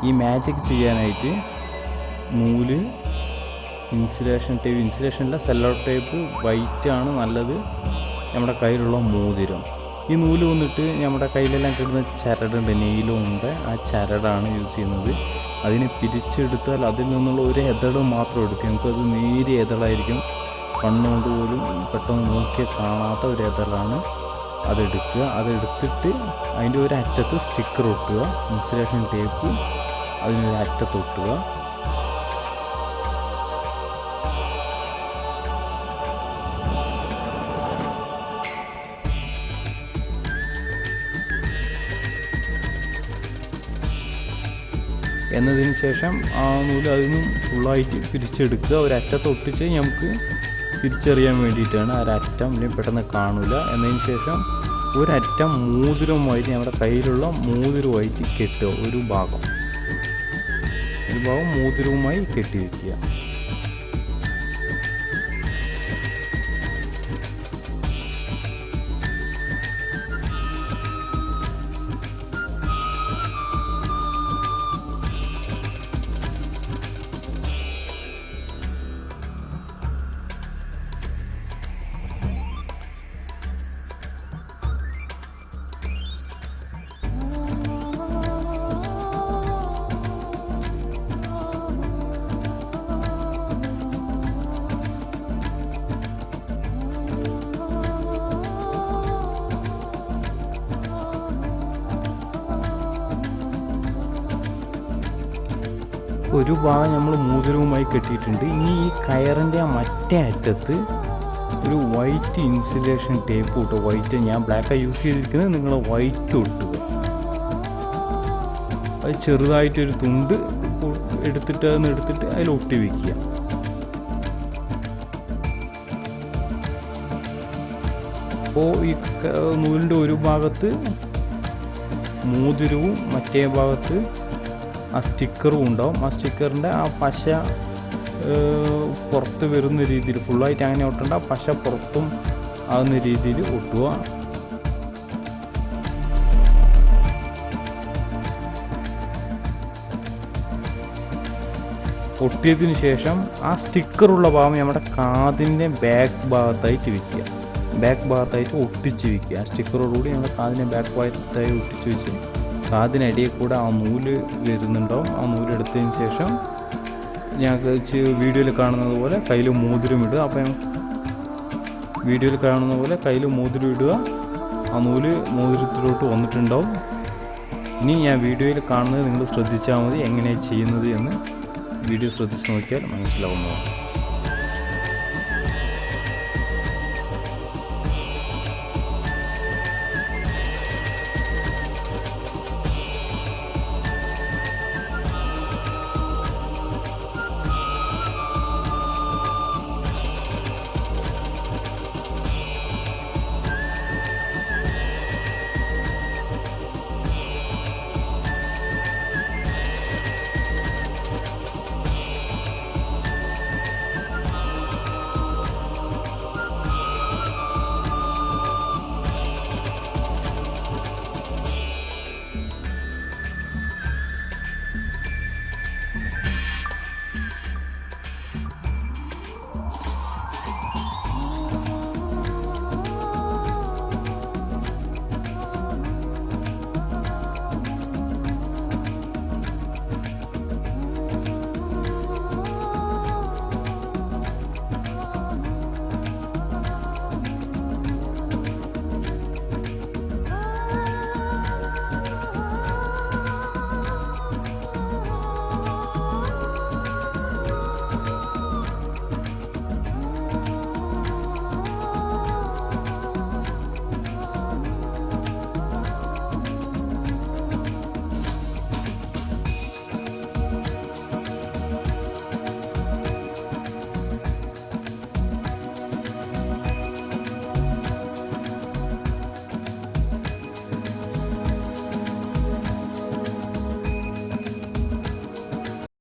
ഈ മാജിക് ചെയ്യാനായിട്ട് നൂല്, ഇൻസുലേഷൻ ഇൻസുലേഷനില്ല, സെല്ലോ ടേപ്പ് വൈറ്റ് ആണ് നല്ലത്. നമ്മുടെ കയ്യിലുള്ള മോതിരം, ഈ നൂല് വന്നിട്ട് നമ്മുടെ കയ്യിലെല്ലാം കിട്ടുന്ന ചരടുണ്ട്, നെയിലുണ്ട്, ആ ചരടാണ് യൂസ് ചെയ്യുന്നത്. അതിനെ പിരിച്ചെടുത്താൽ അതിൽ നിന്നുള്ള ഒരു എതള് മാത്രം എടുക്കുക. നമുക്കത് നേരിയ എതളായിരിക്കും, കണ്ണുകൊണ്ട് പോലും പെട്ടെന്ന് നോക്കിയാൽ കാണാത്ത ഒരു എതളാണ്. അതെടുക്കുക. അതെടുത്തിട്ട് അതിൻ്റെ ഒരു അറ്റത്ത് സ്റ്റിക്കർ ഒട്ടുക, ഇൻസുലേഷൻ ടേപ്പ് അതിനൊരു അറ്റത്ത് ഒട്ടുക. എന്നതിന് ശേഷം ആ നൂല് അതിനും ഫുള്ളായിട്ട് പിരിച്ചെടുക്കുക. ഒരറ്റത്ത് ഒട്ടിച്ച് നമുക്ക് തിരിച്ചറിയാൻ വേണ്ടിയിട്ടാണ്. ഒരറ്റം പെട്ടെന്ന് കാണില്ല. എന്നതിന് ശേഷം ഒരറ്റം മോതിരവുമായിട്ട് നമ്മുടെ കയ്യിലുള്ള മോതിരവുമായിട്ട് കെട്ടുക. ഒരു ഭാഗം മോതിരവുമായി കെട്ടി വയ്ക്കുക. ഒരു ഭാഗം നമ്മൾ മോതിരവുമായി കെട്ടിയിട്ടുണ്ട്. ഇനി ഈ കയറിൻ്റെ മറ്റേ അറ്റത്ത് ഒരു വൈറ്റ് ഇൻസുലേഷൻ ടേപ്പ് ഇട്ടു. വൈറ്റ്, ഞാൻ ബ്ലാക്കാണ് യൂസ് ചെയ്തിരിക്കുന്നത്, നിങ്ങൾ വൈറ്റ് ഒട്ടുക. അത് ചെറുതായിട്ടൊരു തുണ്ട് എടുത്തിട്ട് അതിൽ ഒട്ടി വയ്ക്കുക. അപ്പോൾ ഈ നൂലിൻ്റെ ഒരു ഭാഗത്ത് മോതിരവും മറ്റേ ഭാഗത്ത് ആ സ്റ്റിക്കറും ഉണ്ടാവും. ആ സ്റ്റിക്കറിൻ്റെ ആ പശ പുറത്ത് വരുന്ന രീതിയിൽ, ഫുള്ളായിട്ട് അങ്ങനെ ഒട്ടണ്ട, പശ പുറത്തും ആകുന്ന രീതിയിൽ ഒട്ടുക. ഒട്ടിയതിന് ശേഷം ആ സ്റ്റിക്കറുള്ള ഭാഗം നമ്മുടെ കാതിൻ്റെ ബാക്ക് ഭാഗത്തായിട്ട് വയ്ക്കുക. ബാക്ക് ഭാഗത്തായിട്ട് ഒട്ടിച്ച് വയ്ക്കുക. ആ സ്റ്റിക്കറോടുകൂടി നമ്മുടെ കാതിൻ്റെ ബാക്ക് ഭാഗത്തായി ഒട്ടിച്ച് വെച്ച് കാതിനടിയിൽ കൂടെ ആ നൂല് വരുന്നുണ്ടാവും. ആ നൂലെടുത്തതിന് ശേഷം ഞങ്ങൾക്ക് വീഡിയോയിൽ കാണുന്നത് പോലെ കയ്യിൽ മോതിരം ഇടുക. അപ്പം വീഡിയോയിൽ കാണുന്ന പോലെ കയ്യിൽ മോതിരം ഇടുക. ആ നൂല് മോതിരത്തിലോട്ട് വന്നിട്ടുണ്ടാവും. ഇനി ഞാൻ വീഡിയോയിൽ കാണുന്നത് നിങ്ങൾ ശ്രദ്ധിച്ചാൽ മതി, എങ്ങനെയാണ് ചെയ്യുന്നത് എന്ന് വീഡിയോ ശ്രദ്ധിച്ച് നോക്കിയാൽ മനസ്സിലാവുന്നതാണ്.